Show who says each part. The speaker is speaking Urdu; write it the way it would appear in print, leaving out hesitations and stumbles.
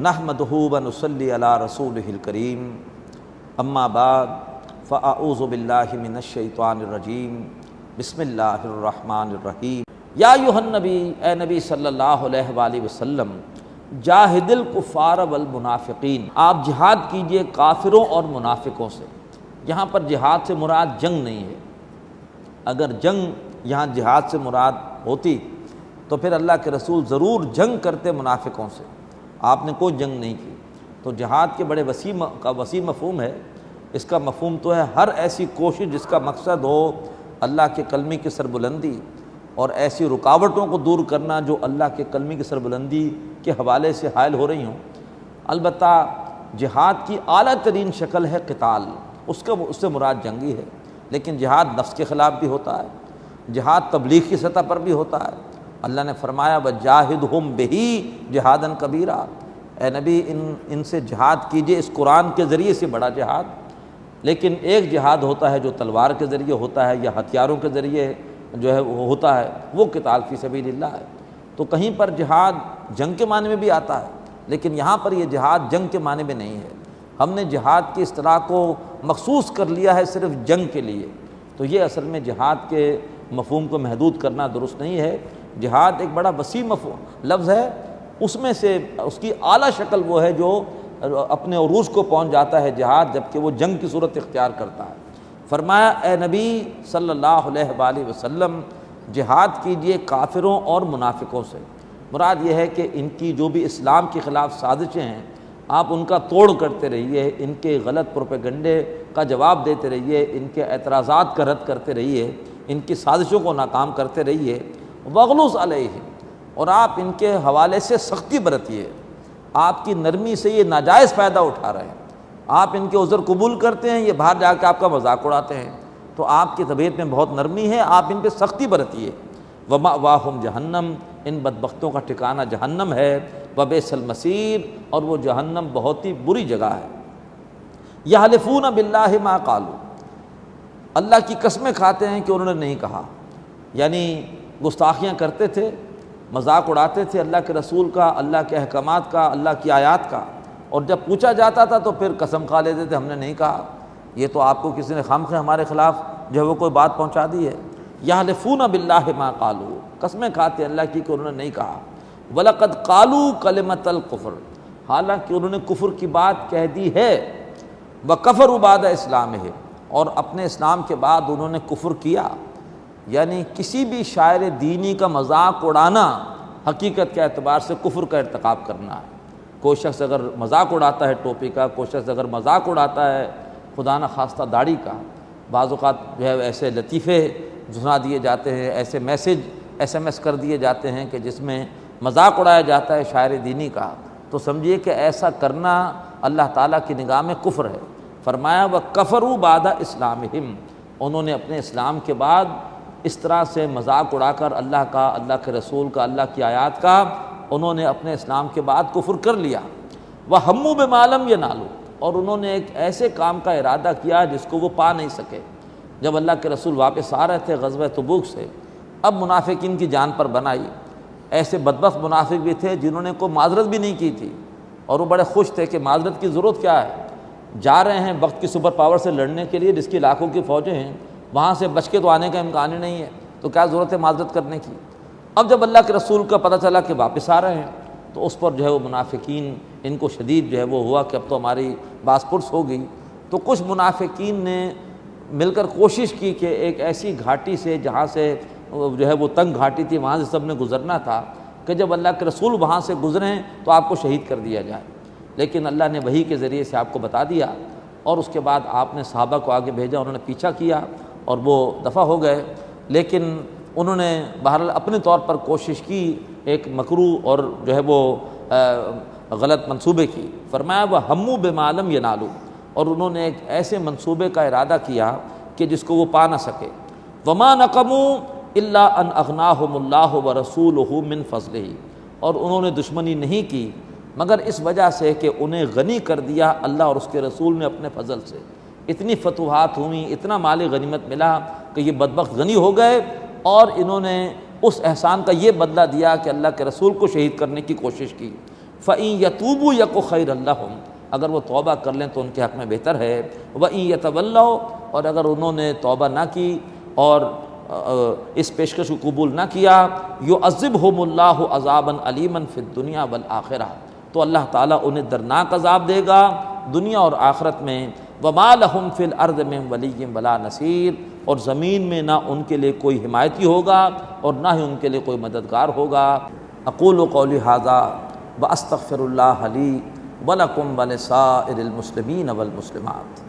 Speaker 1: نحمدہ و نصلی علی رسولہ الکریم اما بعد فاعوذ باللہ من الشیطان الرجیم بسم اللہ الرحمن الرحیم یا ایھا النبی، اے نبی صلی اللہ علیہ وآلہ وسلم، جاہد الکفار والمنافقین، آپ جہاد کیجئے کافروں اور منافقوں سے۔ یہاں پر جہاد سے مراد جنگ نہیں ہے۔ اگر جنگ یہاں جہاد سے مراد ہوتی تو پھر اللہ کے رسول ضرور جنگ کرتے منافقوں سے، آپ نے کوئی جنگ نہیں کی۔ تو جہاد کے بڑے وسیع مفہوم ہے۔ اس کا مفہوم تو ہے ہر ایسی کوشش جس کا مقصد ہو اللہ کے کلمے کی سربلندی اور ایسی رکاوٹوں کو دور کرنا جو اللہ کے کلمے کی سربلندی کے حوالے سے حائل ہو رہی ہوں۔ البتہ جہاد کی اعلیٰ ترین شکل ہے قتال، اس سے مراد جنگی ہے، لیکن جہاد نفس کے خلاف بھی ہوتا ہے، جہاد تبلیغ کی سطح پر بھی ہوتا ہے۔ اللہ نے فرمایا وَجَاهِدْهُمْ بِهِ جِهَادًا كَبِيرًا، اے نبی ان سے جہاد کیجئے، اس قرآن کے ذریعے سے بڑا جہاد۔ لیکن ایک جہاد ہوتا ہے جو تلوار کے ذریعے ہوتا ہے یا ہتھیاروں کے ذریعے جو ہے وہ ہوتا ہے، وہ قتال فی سبیل اللہ ہے۔ تو کہیں پر جہاد جنگ کے معنی میں بھی آتا ہے، لیکن یہاں پر یہ جہاد جنگ کے معنی میں نہیں ہے۔ ہم نے جہاد کی اصطلاح کو مخصوص کر لیا ہے صرف جنگ کے لیے، تو یہ اصل میں جہاد کے مفہوم کو محدود کرنا درست نہیں ہے۔ جہاد ایک بڑا وسیع لفظ ہے، اس میں سے اس کی اعلیٰ شکل وہ ہے جو اپنے عروج کو پہنچ جاتا ہے جہاد، جبکہ وہ جنگ کی صورت اختیار کرتا ہے۔ فرمایا اے نبی صلی اللہ علیہ وآلہ وسلم، جہاد کیجئے کافروں اور منافقوں سے۔ مراد یہ ہے کہ ان کی جو بھی اسلام کے خلاف سازشیں ہیں، آپ ان کا توڑ کرتے رہیے، ان کے غلط پروپیگنڈے کا جواب دیتے رہیے، ان کے اعتراضات کا رد کرتے رہیے، ان کی سازشوں کو ناکام کرتے رہیے۔ وغلظ علیہم، اور آپ ان کے حوالے سے سختی برتیے۔ آپ کی نرمی سے یہ ناجائز فائدہ اٹھا رہے ہیں، آپ ان کے عذر قبول کرتے ہیں، یہ باہر جا کے آپ کا مذاق اڑاتے ہیں، تو آپ کی طبیعت میں بہت نرمی ہے، آپ ان پہ سختی برتیے۔ ومأواہم جہنم، ان بدبختوں کا ٹھکانہ جہنم ہے۔ وبئس المصیر، اور وہ جہنم بہت ہی بری جگہ ہے۔ یحلفون باللہ ما قالوا، اللہ کی قسمیں کھاتے ہیں کہ انہوں نے نہیں کہا، یعنی گستاخیاں کرتے تھے، مذاق اڑاتے تھے اللہ کے رسول کا، اللہ کے احکامات کا، اللہ کی آیات کا، اور جب پوچھا جاتا تھا تو پھر قسم کھا لیتے تھے ہم نے نہیں کہا۔ یہ تو آپ کو کسی نے خامخواہ ہمارے خلاف جو ہے وہ کوئی بات پہنچا دی ہے۔ یحلفون باللہ ما قالوا، قسمیں کھاتے اللہ کی کہ انہوں نے نہیں کہا۔ وَلَقَدْ قَالُوا كَلِمَةَ الْكُفْرِ، حالانکہ انہوں نے کفر کی بات کہہ دی ہے۔ وَكَفَرُوا بَعْدَ اسلامہم، اور اپنے اسلام کے بعد انہوں نے کفر کیا۔ یعنی کسی بھی شاعر دینی کا مذاق اڑانا حقیقت کے اعتبار سے کفر کا ارتکاب کرنا ہے۔ کوئی شخص اگر مذاق اڑاتا ہے ٹوپی کا، کوئی شخص اگر مذاق اڑاتا ہے خدا نخواستہ داڑھی کا، بعض اوقات جو ہے ایسے لطیفے سنا دیے جاتے ہیں، ایسے میسج SMS کر دیے جاتے ہیں کہ جس میں مذاق اڑایا جاتا ہے شاعر دینی کا، تو سمجھیے کہ ایسا کرنا اللہ تعالیٰ کی نگاہ میں کفر ہے۔ فرمایا وَكَفَرُوا بَعْدَ اسلامہم، انہوں نے اپنے اسلام کے بعد اس طرح سے مذاق اڑا کر اللہ کا، اللہ کے رسول کا، اللہ کی آیات کا، انہوں نے اپنے اسلام کے بعد کفر کر لیا۔ وَهَمُّوا بِمَا لَمْ يَنَالُوا، اور انہوں نے ایک ایسے کام کا ارادہ کیا جس کو وہ پا نہیں سکے۔ جب اللہ کے رسول واپس آ رہے تھے غزوہ تبوک سے، اب منافقین کی جان پر بن آئی۔ ایسے بدبخت منافق بھی تھے جنہوں نے کوئی معذرت بھی نہیں کی تھی، اور وہ بڑے خوش تھے کہ معذرت کی ضرورت کیا ہے، جا رہے ہیں وقت کی سپر پاور سے لڑنے کے لیے جس کی لاکھوں کی فوجیں ہیں، وہاں سے بچ کے تو آنے کا امکان ہی نہیں ہے، تو کیا ضرورت ہے معذرت کرنے کی۔ اب جب اللہ کے رسول کا پتہ چلا کہ واپس آ رہے ہیں، تو اس پر جو ہے وہ منافقین ان کو شدید جو ہے وہ ہوا کہ اب تو ہماری باس پرس ہو گئی۔ تو کچھ منافقین نے مل کر کوشش کی کہ ایک ایسی گھاٹی سے جہاں سے جو ہے وہ تنگ گھاٹی تھی، وہاں سے سب نے گزرنا تھا کہ جب اللہ کے رسول وہاں سے گزریں تو آپ کو شہید کر دیا جائے، لیکن اللہ نے وحی کے ذریعے سے آپ کو بتا دیا، اور اس کے بعد آپ نے صحابہ کو آگے بھیجا، انہوں نے پیچھا کیا اور وہ دفع ہو گئے۔ لیکن انہوں نے بہرحال اپنے طور پر کوشش کی، ایک مکروہ اور جو ہے وہ غلط منصوبے کی۔ فرمایا وَهَمُّوا بِمَا لَمْ يَنَالُوا، اور انہوں نے ایک ایسے منصوبے کا ارادہ کیا کہ جس کو وہ پا نہ سکے۔ وَمَا نَقَمُوا إِلَّا أَنْ أَغْنَاهُمُ اللَّهُ وَرَسُولُهُ مِنْ فَضْلِهِ، اور انہوں نے دشمنی نہیں کی مگر اس وجہ سے کہ انہیں غنی کر دیا اللہ اور اس کے رسول نے اپنے فضل سے۔ اتنی فتوحات ہوئیں، اتنا مال غنیمت ملا کہ یہ بدبخت غنی ہو گئے، اور انہوں نے اس احسان کا یہ بدلہ دیا کہ اللہ کے رسول کو شہید کرنے کی کوشش کی۔ فَإِن يَتُوبُوا يَكُ خَيْرًا لَّهُمْ، اگر وہ توبہ کر لیں تو ان کے حق میں بہتر ہے۔ وَإِن يَتَوَلَّوْا، اور اگر انہوں نے توبہ نہ کی اور اس پیشکش کو قبول نہ کیا، يُعَذِّبْهُمُ اللَّهُ عَذَابًا عَلِيمًا فِي الدُّنْيَا وَالْآخِرَةِ، تو اللہ تعالیٰ انہیں درناک عذاب دے گا دنیا اور آخرت میں۔ وَمَا لَهُمْ فِي الْأَرْضِ مِن وَلِيٍّ وَلَا نَصِيرٍ، اور زمین میں نہ ان کے لیے کوئی حمایتی ہوگا اور نہ ہی ان کے لیے کوئی مددگار ہوگا۔ اقول قولی ھذا واستغفر اللہ لی ولکم ولسائر المسلمین والمسلمات۔